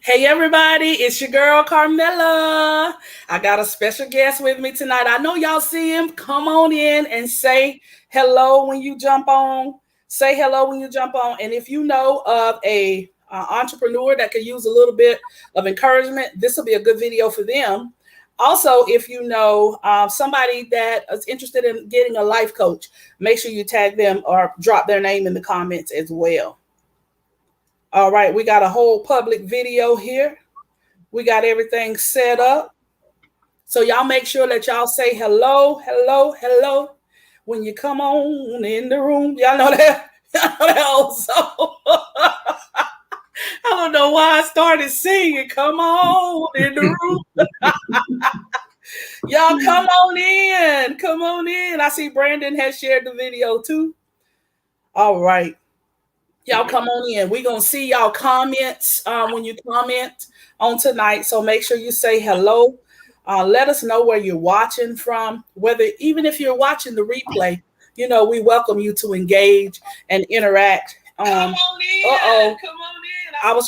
Hey everybody, it's your girl Carmela. I got a special guest with me tonight. I know y'all see him. Come on in and say hello when you jump on. Say hello when you jump on. And if you know of a entrepreneur that could use a little bit of encouragement, this will be a good video for them. Also, if you know somebody that is interested in getting a life coach, make sure you tag them or drop their name in the comments as well. All right, we got a whole public video here. We got everything set up. So y'all make sure that y'all say hello, hello, hello when you come on in the room. Y'all know that? Y'all know that old song. I don't know why I started singing. Come on in the room. Y'all come on in. Come on in. I see Brandon has shared the video too. All right. Y'all come on in. We're going to see y'all comments when you comment on tonight. So make sure you say hello. Let us know where you're watching from. Even if you're watching the replay, we welcome you to engage and interact. Come on in. Come on in.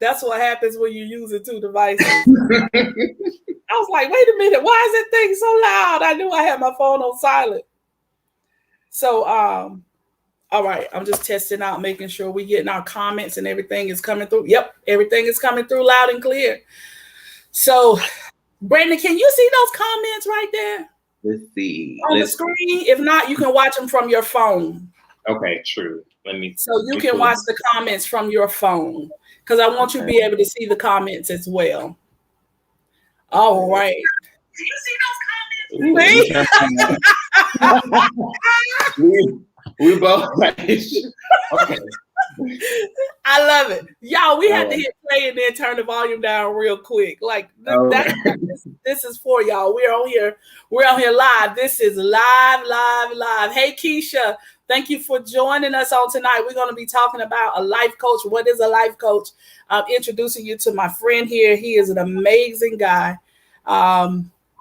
That's what happens when you use the two devices. I was like, wait a minute. Why is that thing so loud? I knew I had my phone on silent. So, all right, I'm just testing out, making sure we're getting our comments and everything is coming through. Yep, everything is coming through loud and clear. So, Brandon, can you see those comments right there? Let's see. On the screen? If not, you can watch them from your phone. Okay, true. So you can watch the comments from your phone because I want you to be able to see the comments as well. All right. Do you see those comments? We both. Okay. I love it. Y'all, we had to hit play and then turn the volume down real quick. Like this is for y'all. We're on here live. This is live. Hey Keisha, thank you for joining us on tonight. We're going to be talking about a life coach. What is a life coach? I'm introducing you to my friend here. He is an amazing guy.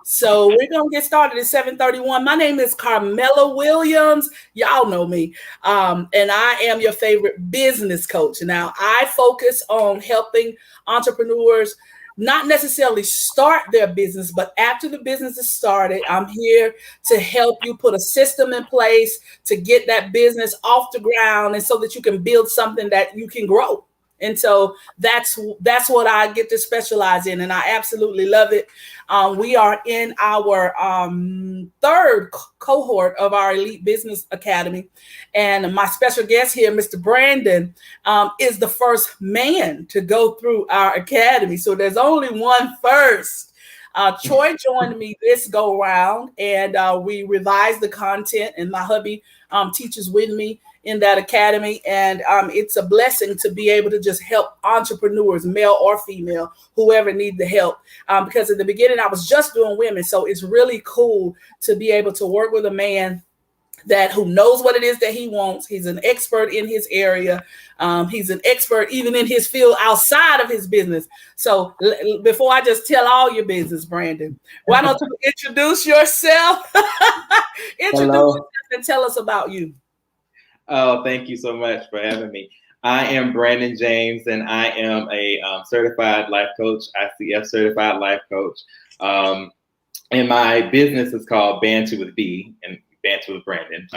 So we're going to get started at 7:31. My name is Carmela Williams. Y'all know me. And I am your favorite business coach. Now, I focus on helping entrepreneurs not necessarily start their business, but after the business is started, I'm here to help you put a system in place to get that business off the ground and so that you can build something that you can grow. And so that's what I get to specialize in, and I absolutely love it. We are in our third cohort of our Elite Business Academy, and my special guest here, Mr. Brandon, is the first man to go through our academy. So there's only one first. Troy joined me this go round, and we revised the content, and my hubby teaches with me in that academy. And it's a blessing to be able to just help entrepreneurs, male or female, whoever needs the help. Because in the beginning, I was just doing women. So it's really cool to be able to work with a man who knows what it is that he wants. He's an expert in his area. He's an expert even in his field outside of his business. So before I just tell all your business, Brandon, why don't you introduce yourself? Introduce yourself and tell us about you. Oh, thank you so much for having me. I am Brandon James, and I am a certified life coach, ICF certified life coach. And my business is called Banter with B, and Banter with Brandon.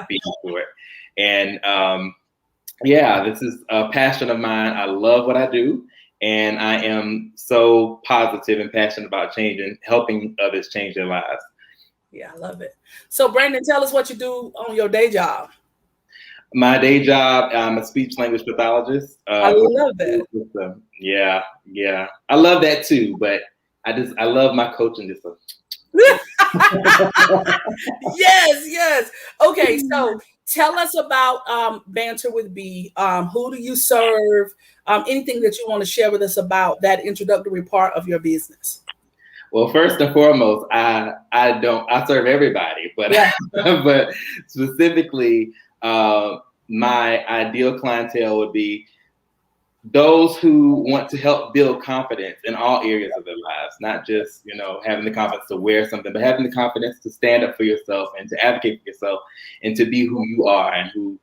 B for it. And this is a passion of mine. I love what I do, and I am so positive and passionate about helping others change their lives. Yeah, I love it. So, Brandon, tell us what you do on your day job. My day job, I'm a speech language pathologist. I love that. Yeah. I love that too, but I love my coaching discipline. Yes. Okay, so tell us about Banter with B. Who do you serve? Anything that you want to share with us about that introductory part of your business? Well, first and foremost, I serve everybody, but but specifically, my ideal clientele would be those who want to help build confidence in all areas of their lives, not just, having the confidence to wear something, but having the confidence to stand up for yourself and to advocate for yourself and to be who you are and who,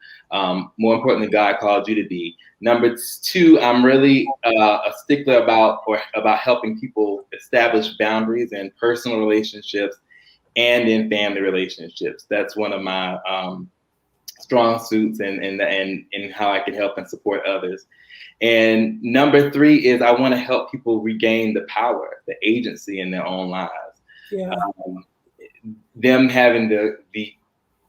more importantly, God called you to be. Number two, I'm really a stickler about helping people establish boundaries in personal relationships and in family relationships. That's one of my strong suits and how I can help and support others. And number three is I want to help people regain the power, the agency in their own lives. Yeah. Them having the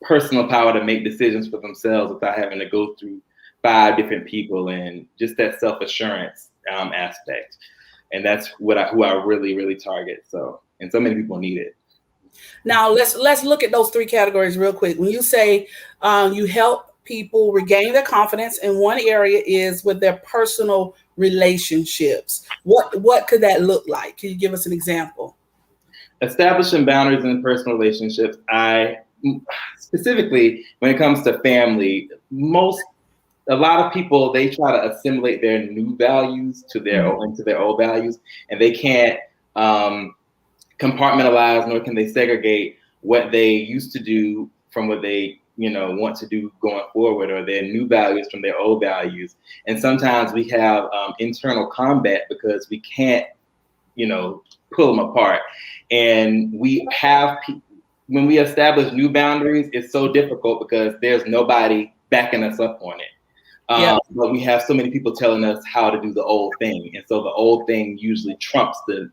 personal power to make decisions for themselves without having to go through 5 different people, and just that self-assurance aspect. And that's who I really, really target. And so many people need it. Now let's look at those 3 categories real quick. When you say you help people regain their confidence, in one area is with their personal relationships. What could that look like? Can you give us an example? Establishing boundaries in personal relationships. Specifically when it comes to family, a lot of people, they try to assimilate their new values into their old values, and they can't compartmentalize, nor can they segregate what they used to do from what they want to do going forward, or their new values from their old values. And sometimes we have internal combat because we can't pull them apart. And when we establish new boundaries, it's so difficult because there's nobody backing us up on it. But we have so many people telling us how to do the old thing. And so the old thing usually trumps the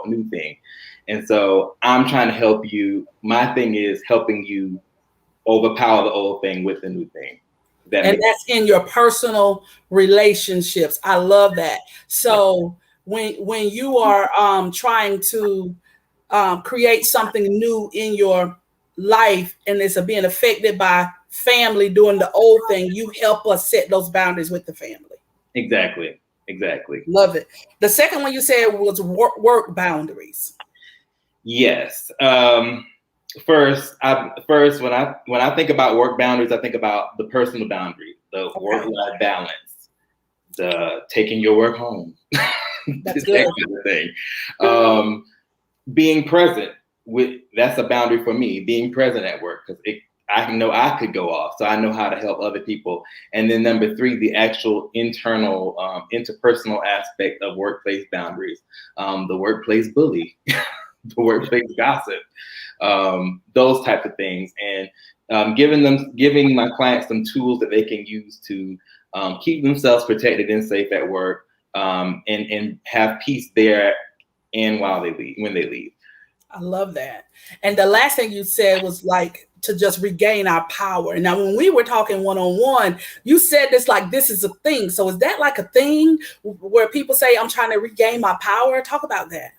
new thing. And so I'm trying to help you. My thing is helping you overpower the old thing with the new thing. That's in your personal relationships. I love that. So when you are trying to create something new in your life, and it's being affected by family doing the old thing, you help us set those boundaries with the family. Exactly. Love it. The second one you said was work boundaries. Yes. First, when I think about work boundaries, I think about the personal boundary, the work-life balance, the taking your work home. That's good. That kind of thing. Being present that's a boundary for me. Being present at work, because I know I could go off, so I know how to help other people. And then number 3, the actual internal, interpersonal aspect of workplace boundaries, the workplace bully, the workplace gossip, those types of things, and giving my clients some tools that they can use to keep themselves protected and safe at work, and have peace there and when they leave. I love that. And the last thing you said was like to just regain our power. Now, when we were talking one-on-one, you said this is a thing. So is that like a thing where people say, I'm trying to regain my power? Talk about that.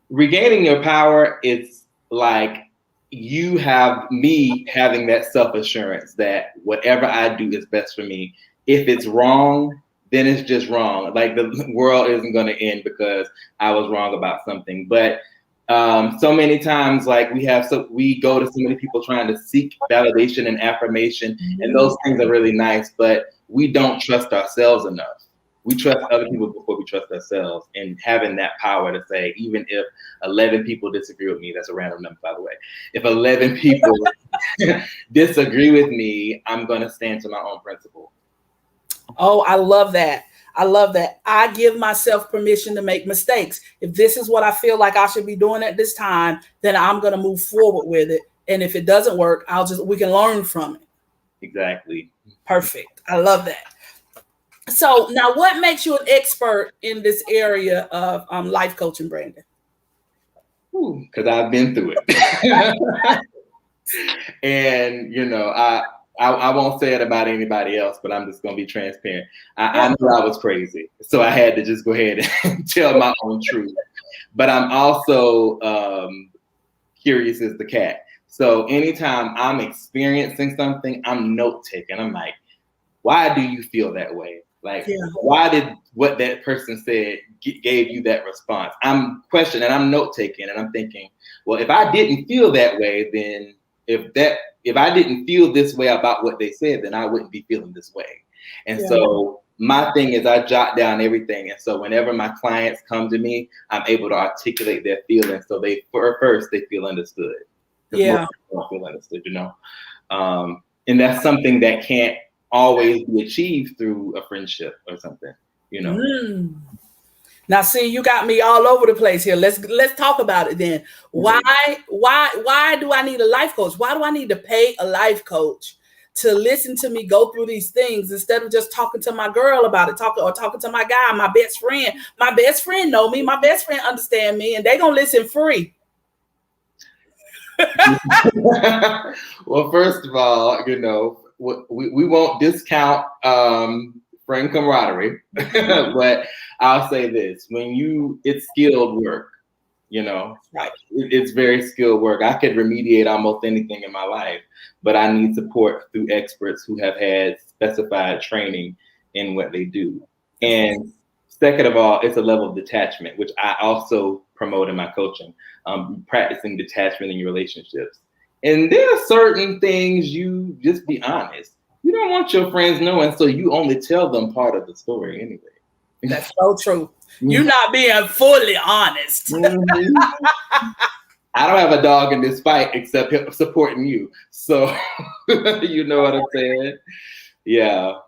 Regaining your power, it's like you have me having that self-assurance that whatever I do is best for me. If it's wrong, then it's just wrong. Like the world isn't going to end because I was wrong about something. But so many times, like we go to so many people trying to seek validation and affirmation, and those things are really nice, but we don't trust ourselves enough. We trust other people before we trust ourselves, and having that power to say, even if 11 people disagree with me, that's a random number, by the way. If 11 people disagree with me, I'm going to stand to my own principle. Oh, I love that. I give myself permission to make mistakes. If this is what I feel like I should be doing at this time, then I'm going to move forward with it. And if it doesn't work, we can learn from it. Exactly. Perfect. I love that. So now what makes you an expert in this area of life coaching, Brandon? Because I've been through it. And, I won't say it about anybody else, but I'm just going to be transparent. I knew I was crazy, so I had to just go ahead and tell my own truth. But I'm also curious as the cat. So anytime I'm experiencing something, I'm note-taking. I'm like, why do you feel that way? Like, why did what that person said gave you that response? I'm questioning, I'm note-taking, and I'm thinking, well, if I didn't feel that way, then if I didn't feel this way about what they said, then I wouldn't be feeling this way. And so my thing is I jot down everything. And so whenever my clients come to me, I'm able to articulate their feelings. So they feel understood. Yeah. Don't feel understood, And that's something that can't always be achieved through a friendship or something, you know. Now, see, you got me all over the place here. Let's talk about it then. Why do I need a life coach? Why do I need to pay a life coach to listen to me go through these things instead of just talking to my girl about it, talking to my guy, my best friend? My best friend know me. My best friend understand me, and they gonna listen free. Well, first of all, you know, we won't discount friend camaraderie, but I'll say this: it's skilled work. You know, right? It's very skilled work. I could remediate almost anything in my life, but I need support through experts who have had specified training in what they do. And second of all, it's a level of detachment, which I also promote in my coaching, practicing detachment in your relationships. And there are certain things you just be honest. You don't want your friends knowing, so you only tell them part of the story anyway. That's so true. You're not being fully honest. Mm-hmm. I don't have a dog in this fight except supporting you. So you know what I'm saying? Yeah.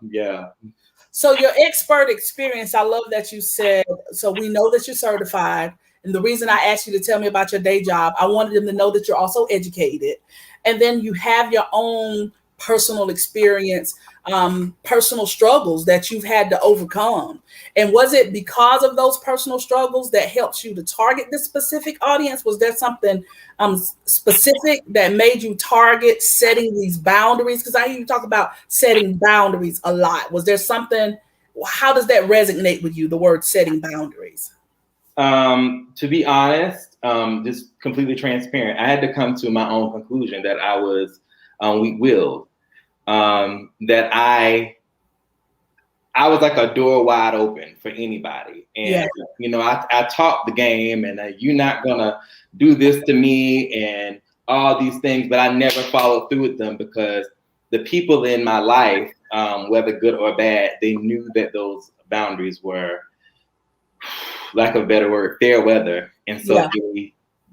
So your expert experience, I love that you said, so we know that you're certified. And the reason I asked you to tell me about your day job, I wanted them to know that you're also educated. And then you have your own personal experience, personal struggles that you've had to overcome. And was it because of those personal struggles that helped you to target this specific audience? Was there something specific that made you target setting these boundaries? Because I hear you talk about setting boundaries a lot. Was there something, how does that resonate with you, the word setting boundaries? To be honest, just completely transparent, I had to come to my own conclusion that I was weak-willed, that I was like a door wide open for anybody. And, you know, I talked the game and you're not going to do this to me and all these things, but I never followed through with them because the people in my life, whether good or bad, they knew that those boundaries were, lack of a better word, fair weather. And so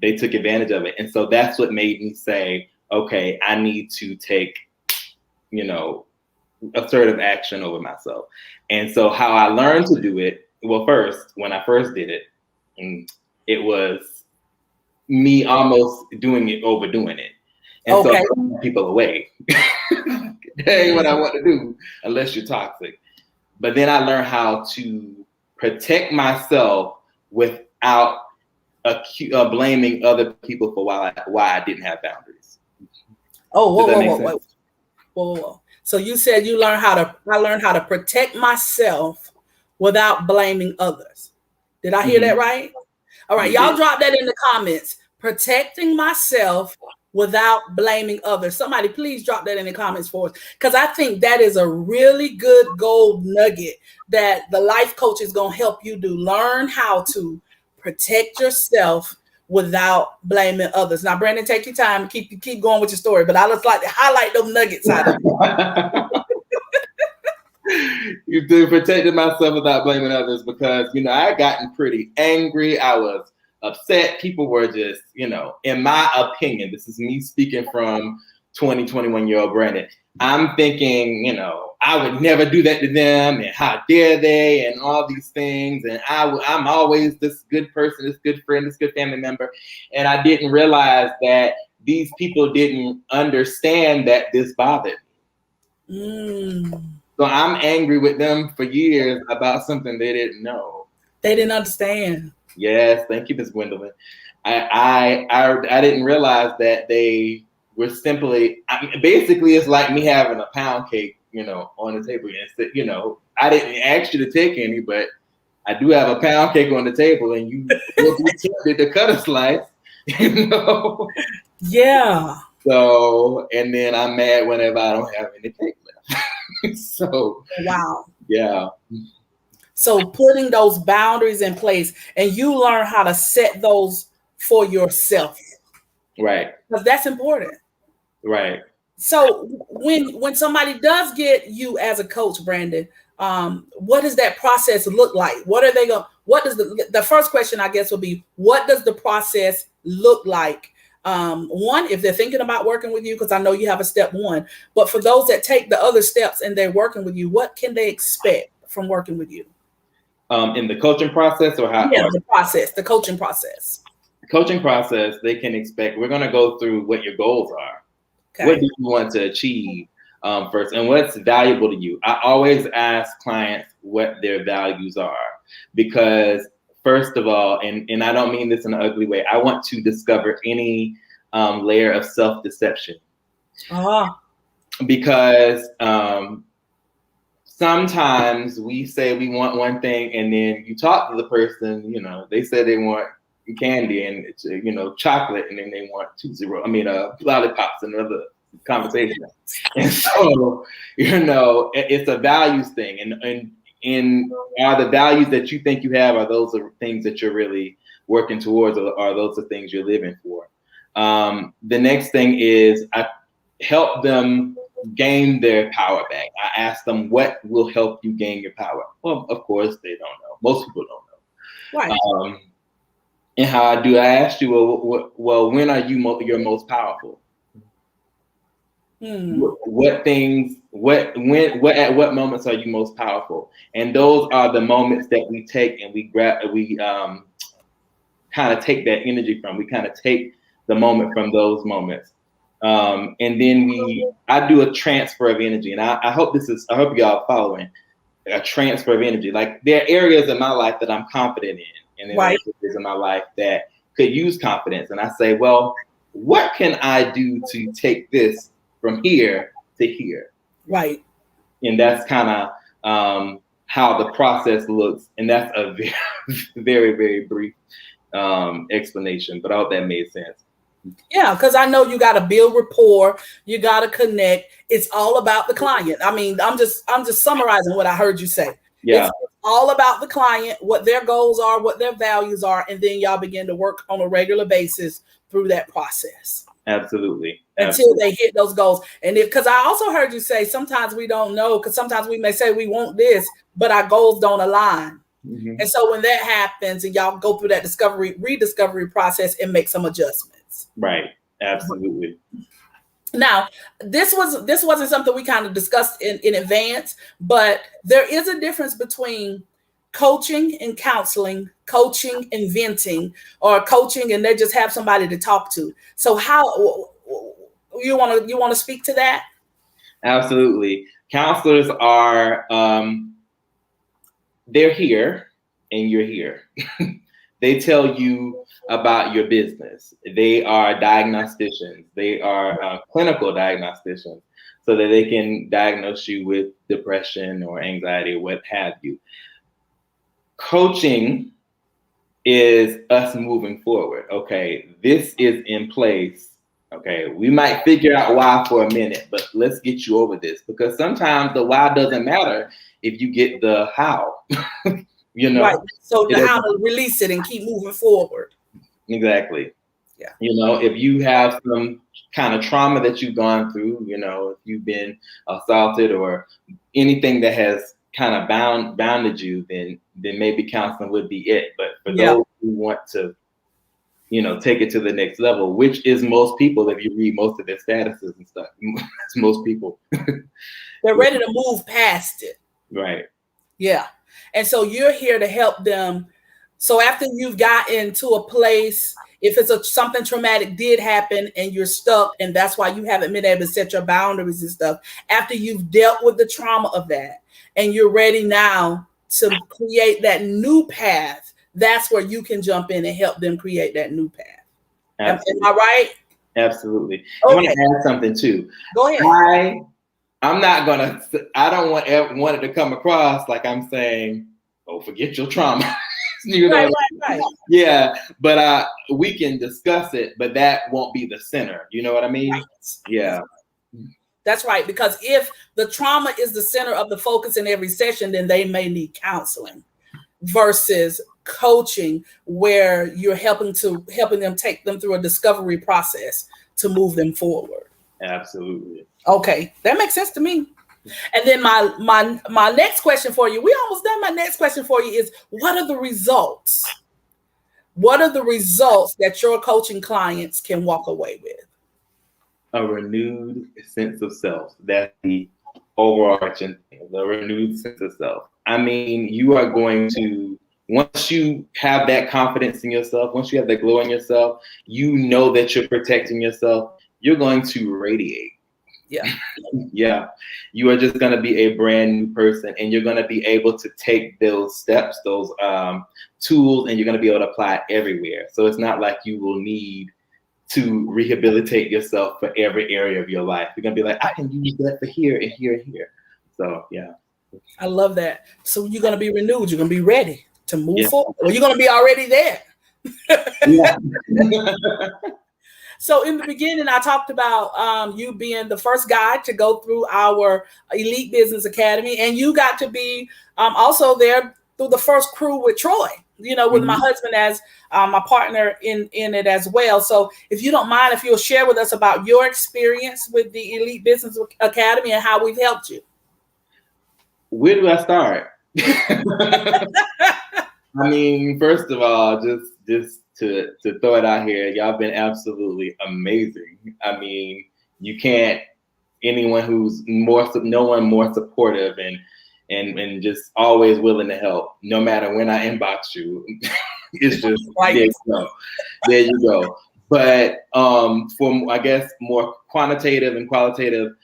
they took advantage of it. And so that's what made me say, okay, I need to take, you know, assertive action over myself. And so how I learned to do it, well, first, when I first did it, it was me almost overdoing it. And so putting people away. That ain't what I want to do unless you're toxic. But then I learned how to protect myself without blaming other people for why I didn't have boundaries. Whoa. So you said I learned how to protect myself without blaming others. Did I hear that right? All right, y'all drop that in the comments. Protecting myself without blaming others. Somebody please drop that in the comments for us, because I think that is a really good gold nugget that the life coach is going to help you do. Learn how to protect yourself without blaming others. Now, Brandon, take your time, keep going with your story, but I just like to highlight those nuggets out of it. You do protecting myself without blaming others because, you know, I had gotten pretty angry. I was upset. People were just, you know, in my opinion, this is me speaking from 21-year-old Brandon. I'm thinking, you know, I would never do that to them and how dare they and all these things. And I'm always this good person, this good friend, this good family member. And I didn't realize that these people didn't understand that this bothered me. So I'm angry with them for years about something they didn't know. They didn't understand. Yes, thank you, Ms. Gwendolyn. I didn't realize that they were simply, basically it's like me having a pound cake, you know, on the table. And, you know, I didn't ask you to take any, but I do have a pound cake on the table and you will be tempted to cut a slice, you know? Yeah. So, and then I'm mad whenever I don't have any cake left. So, wow. Yeah. So putting those boundaries in place, and you learn how to set those for yourself. Right. Because that's important. Right. So when somebody does get you as a coach, Brandon, what does that process look like? What does the first question I guess would be, what does the process look like One, if they're thinking about working with you, because I know you have a step one, but for those that take the other steps and they're working with you, what can they expect from working with you? In the coaching process, or how? Yeah, the coaching process. Coaching process, they can expect, we're going to go through what your goals are. Okay. What do you want to achieve first, and what's valuable to you? I always ask clients what their values are, because first of all, and I don't mean this in an ugly way, I want to discover any layer of self-deception. Because sometimes we say we want one thing, and then you talk to the person, you know, they say they want candy and it's, you know, chocolate, and then they want lollipops, and another conversation. And so, you know, it's a values thing, and are the values that you think you have, are those the things that you're really working towards, or are those the things you're living for? The next thing is I help them gain their power back. I ask them, what will help you gain your power? Well, of course, they don't know. Most people don't know. Right. And how I ask you, well, when are you your most powerful? What things, at what moments are you most powerful? And those are the moments that we take and we kind of take that energy from. We kind of take the moment from those moments. And then I do a transfer of energy. And I hope y'all following a transfer of energy. Like, there are areas in my life that I'm confident in, and there are areas in my life that could use confidence. And I say, well, what can I do to take this from here to here? Right. And that's kind of how the process looks. And that's a very, very, very brief explanation, but I hope that made sense. Yeah, because I know you got to build rapport, you got to connect. It's all about the client. I mean, I'm just summarizing what I heard you say. Yeah. It's all about the client, what their goals are, what their values are, and then y'all begin to work on a regular basis through that process. Absolutely. Until they hit those goals. And because I also heard you say sometimes we don't know, because sometimes we may say we want this, but our goals don't align. Mm-hmm. And so when that happens and y'all go through that rediscovery process and make some adjustments. Right. Absolutely. Now, this wasn't something we kind of discussed in advance, but there is a difference between coaching and counseling, coaching and venting, or coaching and they just have somebody to talk to. So how you want to speak to that? Absolutely. Counselors are they're here and you're here. They tell you about your business. They are diagnosticians. They are clinical diagnosticians, so that they can diagnose you with depression or anxiety or what have you. Coaching is us moving forward. Okay, this is in place. Okay, we might figure out why for a minute, but let's get you over this, because sometimes the why doesn't matter if you get the how. You know, right. So the how to release it and keep moving forward. Exactly. Yeah. You know, if you have some kind of trauma that you've gone through, you know, if you've been assaulted or anything that has kind of bounded you, then maybe counseling would be it. But for those who want to, you know, take it to the next level, which is most people, if you read most of their statuses and stuff, it's most people. They're ready to move past it. Right. Yeah. And so you're here to help them. So after you've gotten to a place, if it's something traumatic did happen and you're stuck, and that's why you haven't been able to set your boundaries and stuff, after you've dealt with the trauma of that and you're ready now to create that new path, that's where you can jump in and help them create that new path. Absolutely. Am I right? Absolutely. Okay. I want to add something too. Go ahead. I don't want it to come across like I'm saying, oh, forget your trauma. You know? Right. Yeah, but we can discuss it, but that won't be the center. You know what I mean? Right. Yeah. That's right. Because if the trauma is the center of the focus in every session, then they may need counseling versus coaching, where you're helping them take them through a discovery process to move them forward. Absolutely. Okay, that makes sense to me. And then my next question for you, we almost done. My next question for you is, what are the results what are the results that your coaching clients can walk away with? A renewed sense of self. That's the overarching thing, the renewed sense of self. I mean, you are going to, once you have that confidence in yourself, once you have that glow in yourself, you know that you're protecting yourself, you're going to radiate. Yeah. Yeah. You are just going to be a brand new person, and you're going to be able to take those steps, those tools, and you're going to be able to apply it everywhere. So it's not like you will need to rehabilitate yourself for every area of your life. You're going to be like, I can use that for here and here and here. So, yeah. I love that. So you're going to be renewed. You're going to be ready to move forward. Or you're going to be already there. Yeah. So in the beginning, I talked about you being the first guy to go through our Elite Business Academy. And you got to be also there through the first crew with Troy, you know, with my husband as my partner in it as well. So if you don't mind, if you'll share with us about your experience with the Elite Business Academy and how we've helped you. Where do I start? I mean, first of all, just to throw it out here, y'all been absolutely amazing. I mean, you can't, anyone who's no one more supportive and just always willing to help, no matter when I inbox you. It's just, there you go. But for, I guess, more quantitative and qualitative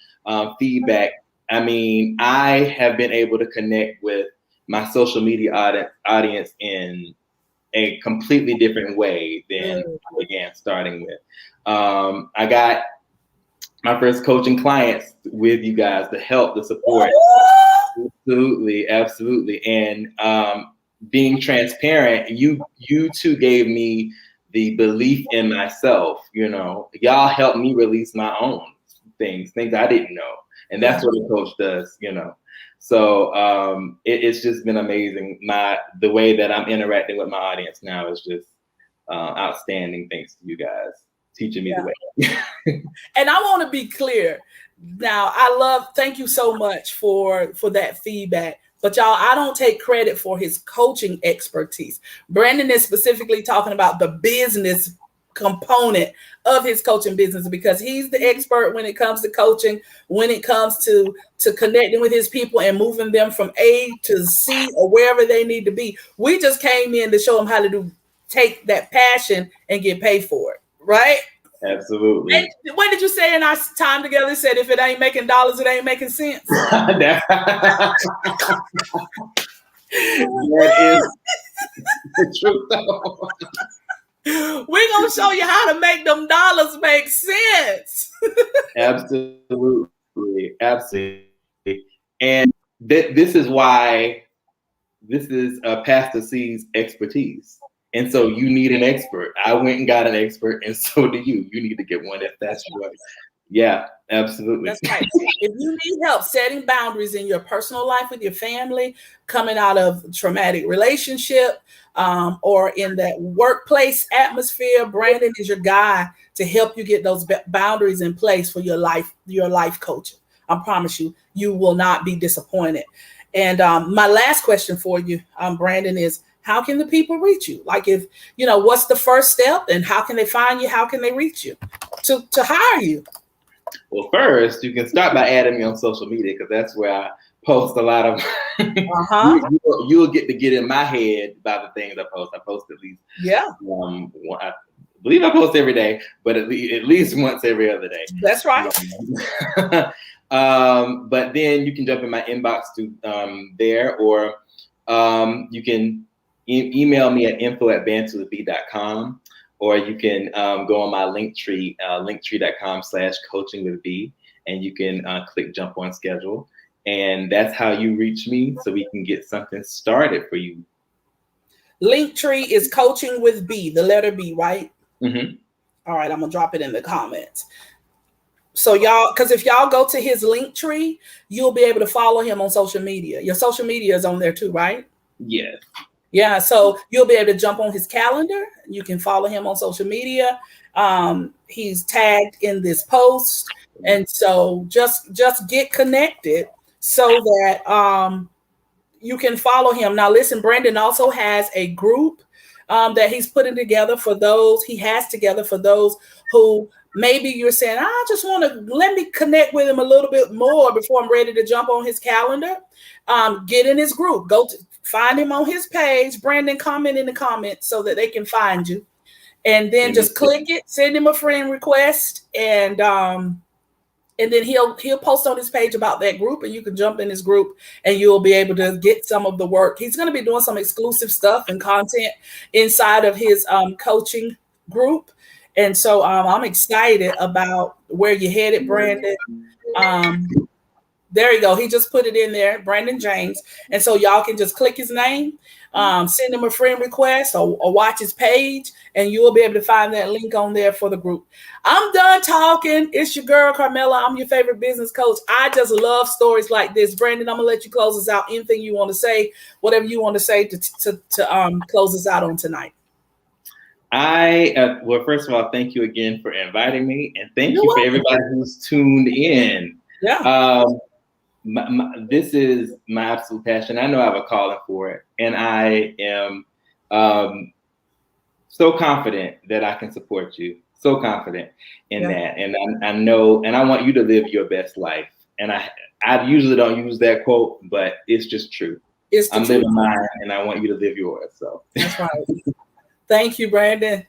feedback, I mean, I have been able to connect with my social media audience in a completely different way than I began starting with. I got my first coaching clients with you guys, the help, the support. Absolutely. And being transparent, you two gave me the belief in myself. You know, y'all helped me release my own things I didn't know. And that's what a coach does, you know. So it's just been amazing. The way that I'm interacting with my audience now is just outstanding. Thanks to you guys teaching me the way. And I want to be clear. Now, thank you so much for that feedback. But y'all, I don't take credit for his coaching expertise. Brandon is specifically talking about the business component of his coaching business, because he's the expert when it comes to coaching, when it comes to connecting with his people and moving them from A to C or wherever they need to be. We just came in to show them how to take that passion and get paid for it, right? Absolutely. And what did you say in our time together? It said, if it ain't making dollars, it ain't making sense. That is the truth, though. We're going to show you how to make them dollars make sense. Absolutely. And this is why this is Pastor C's expertise. And so you need an expert. I went and got an expert, and so do you. You need to get one if that's yours. Yeah, absolutely. That's right. If you need help setting boundaries in your personal life with your family, coming out of traumatic relationship, or in that workplace atmosphere, Brandon is your guy to help you get those boundaries in place for your life coaching. I promise you, you will not be disappointed. And my last question for you, Brandon, is how can the people reach you? Like, if, you know, what's the first step and how can they find you? How can they reach you to hire you? Well, first, you can start by adding me on social media, because that's where I post a lot of. You'll get to get in my head by the things I post. I post at least. Yeah. I believe I post every day, but at least once every other day. That's right. But then you can jump in my inbox to there, or you can email me at info@bandtowtheb.com. Or you can go on my Linktree, linktree.com/coachingwithb, and you can click jump on schedule. And that's how you reach me, so we can get something started for you. Linktree is Coaching with B, the letter B, right? Mm-hmm. All right, I'm going to drop it in the comments. So y'all, because if y'all go to his Linktree, you'll be able to follow him on social media. Your social media is on there too, right? Yes. Yeah, so you'll be able to jump on his calendar. You can follow him on social media. He's tagged in this post. And so just get connected so that you can follow him. Now, listen, Brandon also has a group that he's putting together for those who maybe you're saying, I just want to let me connect with him a little bit more before I'm ready to jump on his calendar. Get in his group. Find him on his page. Brandon, comment in the comments so that they can find you. And then just click it, send him a friend request, and then he'll post on his page about that group, and you can jump in his group and you'll be able to get some of the work. He's going to be doing some exclusive stuff and content inside of his coaching group. And so I'm excited about where you're headed, Brandon. There you go. He just put it in there, Brandon James. And so y'all can just click his name, send him a friend request or watch his page, and you will be able to find that link on there for the group. I'm done talking. It's your girl, Carmela. I'm your favorite business coach. I just love stories like this. Brandon, I'm going to let you close us out. Anything you want to say, whatever you want to say to close us out on tonight. Well, first of all, thank you again for inviting me, and thank you for everybody who's tuned in. Yeah. This is my absolute passion. I know I have a calling for it, and I am so confident that I can support you. So confident in that, and I know, and I want you to live your best life. And I usually don't use that quote, but it's just true. I'm living mine, and I want you to live yours. So that's right. Thank you, Brandon.